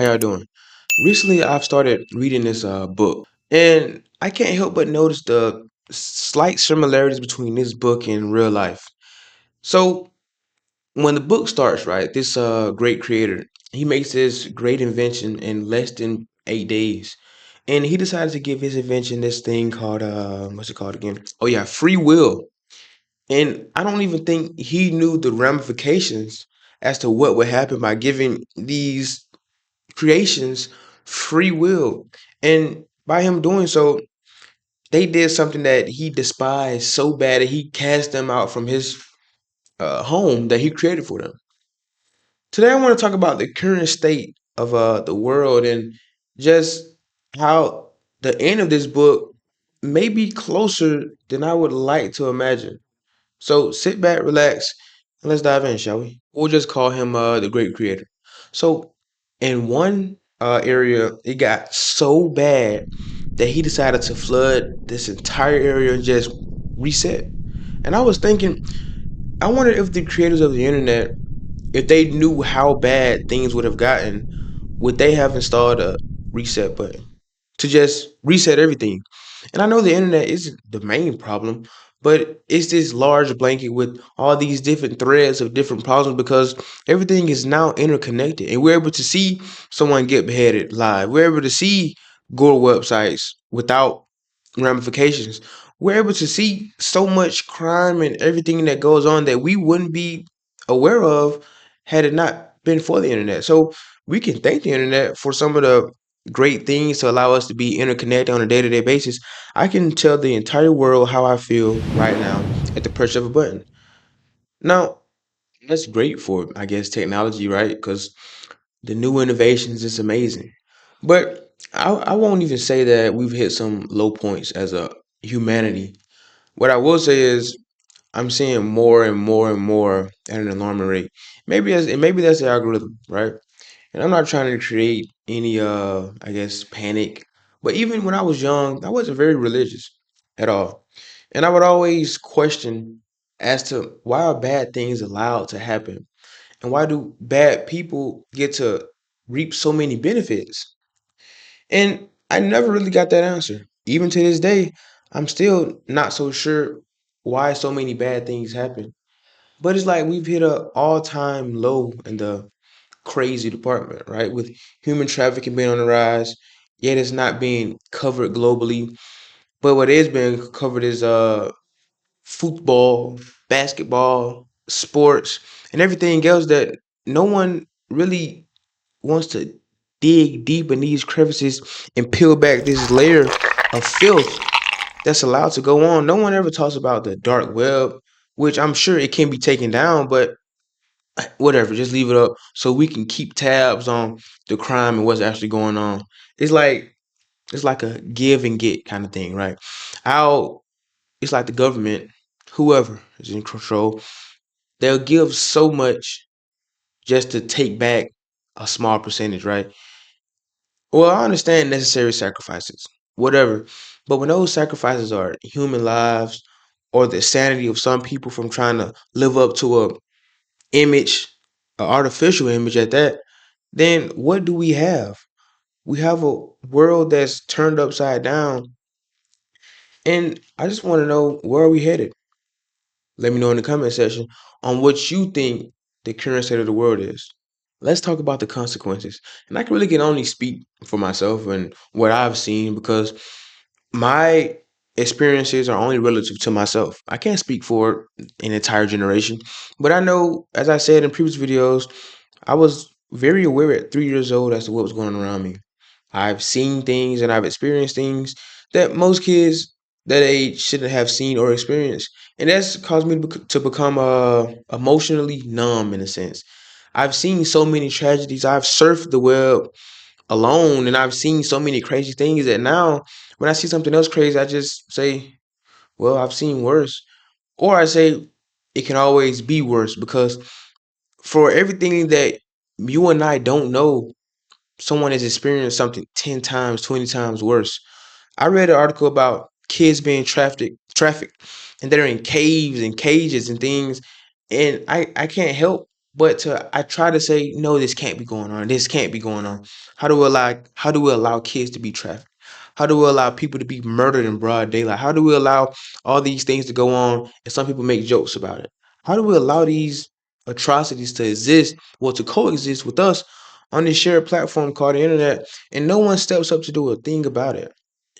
How y'all doing? Recently, I've started reading this book, and I can't help but notice the slight similarities between this book and real life. So, when the book starts, right, this great creator, he makes this great invention in less than 8 days, and he decided to give his invention this thing called what's it called again? Oh yeah, free will. And I don't even think he knew the ramifications as to what would happen by giving these creations free will. And by him doing so, they did something that he despised so bad that he cast them out from his home that he created for them. Today, I want to talk about the current state of the world and just how the end of this book may be closer than I would like to imagine. So sit back, relax, and let's dive in, shall we? We'll just call him the great creator. So in one area, it got so bad that he decided to flood this entire area and just reset. And I was thinking, I wonder if the creators of the internet, if they knew how bad things would have gotten, would they have installed a reset button to just reset everything? And I know the internet isn't the main problem, but it's this large blanket with all these different threads of different problems because everything is now interconnected. And we're able to see someone get beheaded live. We're able to see gore websites without ramifications. We're able to see so much crime and everything that goes on that we wouldn't be aware of had it not been for the internet. So we can thank the internet for some of the great things to allow us to be interconnected on a day-to-day basis. I can tell the entire world how I feel right now at the push of a button. Now, that's great for, I guess, technology, right? Because the new innovations is amazing. But I won't even say that we've hit some low points as a humanity. What I will say is I'm seeing more and more and more at an alarming rate. Maybe that's the algorithm, right? And I'm not trying to create any I guess panic. But even when I was young, I wasn't very religious at all. And I would always question as to why are bad things allowed to happen? And why do bad people get to reap so many benefits? And I never really got that answer. Even to this day, I'm still not so sure why so many bad things happen. But it's like we've hit a all-time low in the crazy department, right? With human trafficking being on the rise, yet it's not being covered globally. But what is being covered is football, basketball, sports, and everything else that no one really wants to dig deep in these crevices and peel back this layer of filth that's allowed to go on. No one ever talks about the dark web, which I'm sure it can be taken down, but whatever, just leave it up so we can keep tabs on the crime and what's actually going on. It's like it's like a give and get kind of thing, right? I'll It's like the government, whoever is in control, they'll give so much just to take back a small percentage, right? Well, I understand necessary sacrifices, whatever. But when those sacrifices are human lives or the sanity of some people from trying to live up to a image, an artificial image at that, then what do we have? We have a world that's turned upside down. And I just want to know, where are we headed? Let me know in the comment section on what you think the current state of the world is. Let's talk about the consequences. And I can really can only speak for myself and what I've seen because my experiences are only relative to myself. I can't speak for an entire generation, but I know, as I said in previous videos, I was very aware at 3 years old as to what was going on around me. I've seen things and I've experienced things that most kids that age shouldn't have seen or experienced, and that's caused me to become emotionally numb in a sense. I've seen so many tragedies. I've surfed the web alone, and I've seen so many crazy things that now, when I see something else crazy, I just say, "Well, I've seen worse," or I say, "It can always be worse," because for everything that you and I don't know, someone has experienced something 10 times, 20 times worse. I read an article about kids being trafficked, and they're in caves and cages and things. And I can't help But I try to say, no, this can't be going on. This can't be going on. How do we allow kids to be trafficked? How do we allow people to be murdered in broad daylight? How do we allow all these things to go on and some people make jokes about it? How do we allow these atrocities to exist, well, to coexist with us on this shared platform called the internet, and no one steps up to do a thing about it?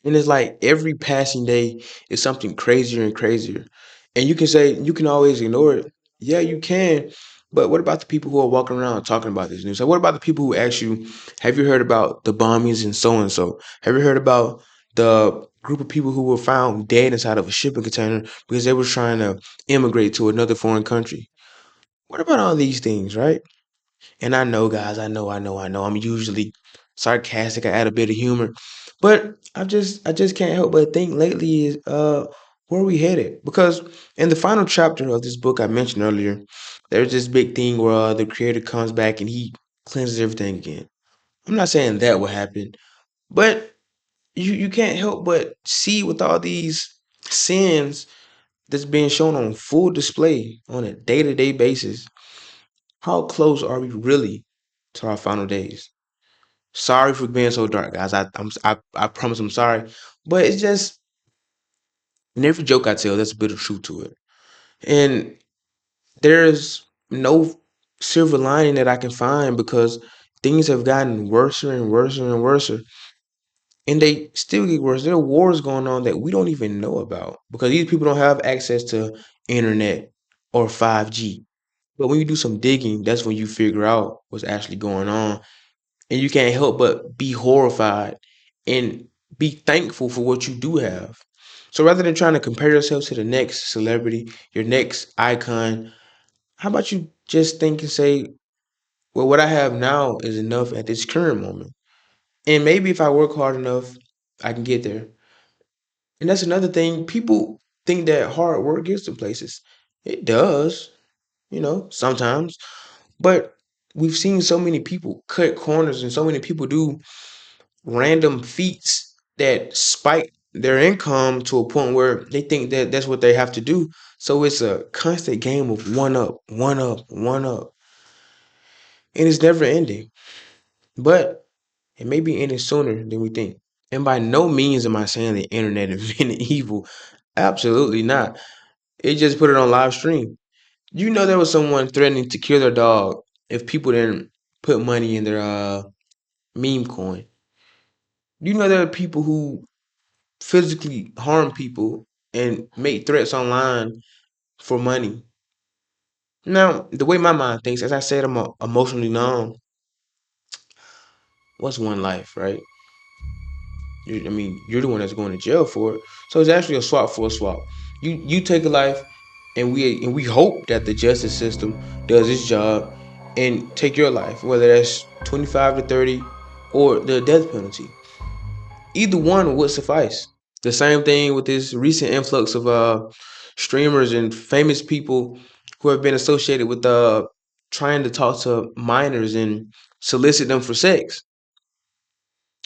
And it's like every passing day is something crazier and crazier. And you can say you can always ignore it. Yeah, you can. But what about the people who are walking around talking about this news? Like, what about the people who ask you, have you heard about the bombings and so and so? Have you heard about the group of people who were found dead inside of a shipping container because they were trying to immigrate to another foreign country? What about all these things, right? And I know, guys, I know. I'm usually sarcastic. I add a bit of humor, but I just can't help but think lately is where we headed. Because in the final chapter of this book I mentioned earlier, there's this big thing where the creator comes back and he cleanses everything again. I'm not saying that will happen, but you can't help but see with all these sins that's being shown on full display on a day-to-day basis. How close are we really to our final days? Sorry for being so dark, guys. I promise I'm sorry, but it's just in every joke I tell, there's a bit of truth to it, and there's no silver lining that I can find because things have gotten worse and worse and worse, and they still get worse. There are wars going on that we don't even know about because these people don't have access to internet or 5G. But when you do some digging, that's when you figure out what's actually going on, and you can't help but be horrified and be thankful for what you do have. So rather than trying to compare yourself to the next celebrity, your next icon, how about you just think and say, well, what I have now is enough at this current moment. And maybe if I work hard enough, I can get there. And that's another thing. People think that hard work gets to places. It does, sometimes. But we've seen so many people cut corners and so many people do random feats that spike their income to a point where they think that that's what they have to do. So it's a constant game of one up, one up, one up, and it's never ending. But it may be ending sooner than we think. And by no means am I saying the internet invented evil. Absolutely not. It just put it on live stream. You know there was someone threatening to kill their dog if people didn't put money in their meme coin. You know there are people who physically harm people and make threats online for money. Now, the way my mind thinks, as I said, I'm emotionally numb. What's one life, right? You're the one that's going to jail for it. So it's actually a swap for a swap. You take a life, and we hope that the justice system does its job and take your life, whether that's 25 to 30 or the death penalty. Either one would suffice. The same thing with this recent influx of streamers and famous people who have been associated with trying to talk to minors and solicit them for sex.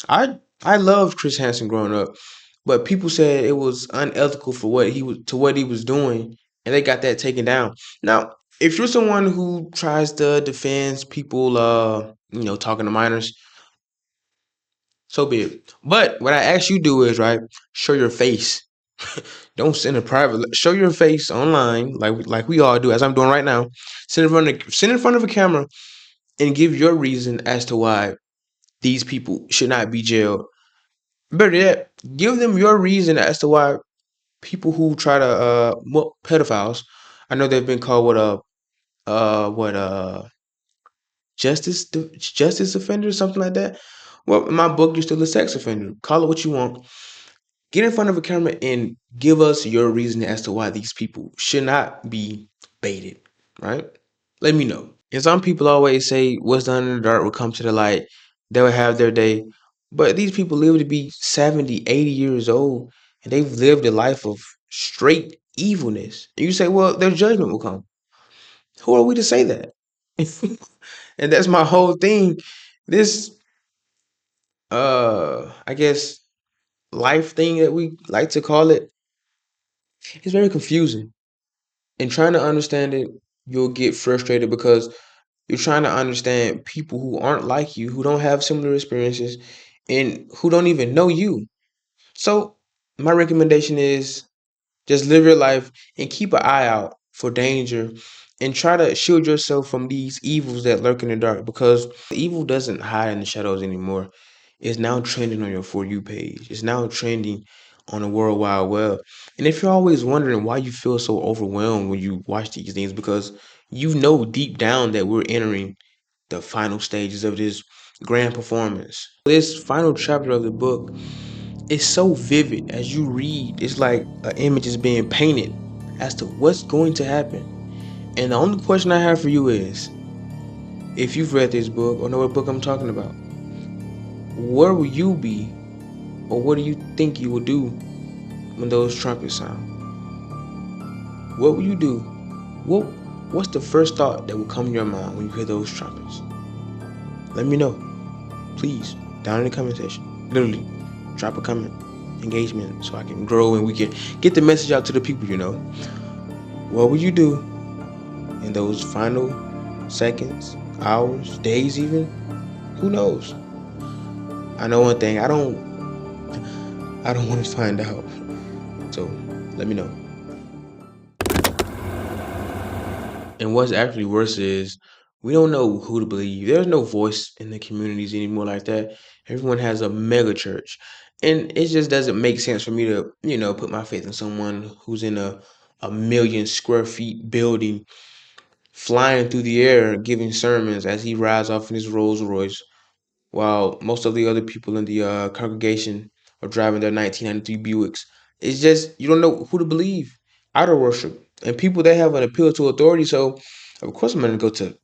I loved Chris Hansen growing up, but people said it was unethical for what he was doing, and they got that taken down. Now, if you're someone who tries to defend people, talking to minors, so be it. But what I ask you do is right, show your face. Don't send a private. Show your face online, like we all do, as I'm doing right now. Sit in front of a camera and give your reason as to why these people should not be jailed. Better yet, give them your reason as to why people who try to pedophiles. I know they've been called what justice offender, something like that. Well, in my book, you're still a sex offender. Call it what you want. Get in front of a camera and give us your reason as to why these people should not be baited, right? Let me know. And some people always say what's done in the dark will come to the light. They will have their day. But these people live to be 70, 80 years old, and they've lived a life of straight evilness. And you say, well, their judgment will come. Who are we to say that? And that's my whole thing. This I guess life thing that we like to call it is very confusing. And trying to understand it, you'll get frustrated because You're trying to understand people who aren't like you, who don't have similar experiences, and who don't even know you. So, my recommendation is just live your life and keep an eye out for danger and try to shield yourself from these evils that lurk in the dark because evil doesn't hide in the shadows anymore. It's now trending on your For You page. It's now trending on the World Wide Web. And if you're always wondering why you feel so overwhelmed when you watch these things, because you know deep down that we're entering the final stages of this grand performance. This final chapter of the book is so vivid as you read. It's like an image is being painted as to what's going to happen. And the only question I have for you is, if you've read this book or know what book I'm talking about, where will you be, or what do you think you will do when those trumpets sound? What will you do? What What's the first thought that will come to your mind when you hear those trumpets? Let me know, please, down in the comment section. Literally, drop a comment, engagement, so I can grow and we can get the message out to the people. What will you do in those final seconds, hours, days, even? Who knows? I know one thing. I don't want to find out. So let me know. And what's actually worse is we don't know who to believe. There's no voice in the communities anymore like that. Everyone has a mega church. And it just doesn't make sense for me to, put my faith in someone who's in a million square feet building, flying through the air, giving sermons as he rides off in his Rolls Royce, while most of the other people in the congregation are driving their 1993 Buicks. It's just, you don't know who to believe. Idol worship. And people, they have an appeal to authority. So, of course, I'm going to go to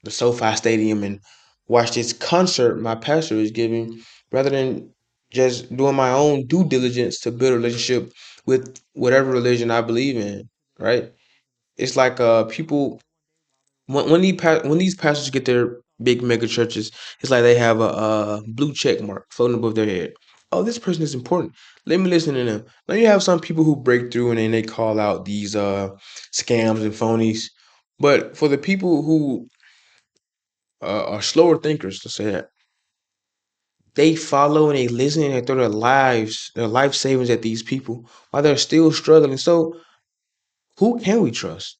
the SoFi Stadium and watch this concert my pastor is giving rather than just doing my own due diligence to build a relationship with whatever religion I believe in, right? It's like people when these pastors get their big mega churches, it's like they have a blue check mark floating above their head. Oh, this person is important. Let me listen to them. Now you have some people who break through and then they call out these scams and phonies. But for the people who are slower thinkers, to say that, they follow and they listen and they throw their life savings at these people while they're still struggling. So who can we trust?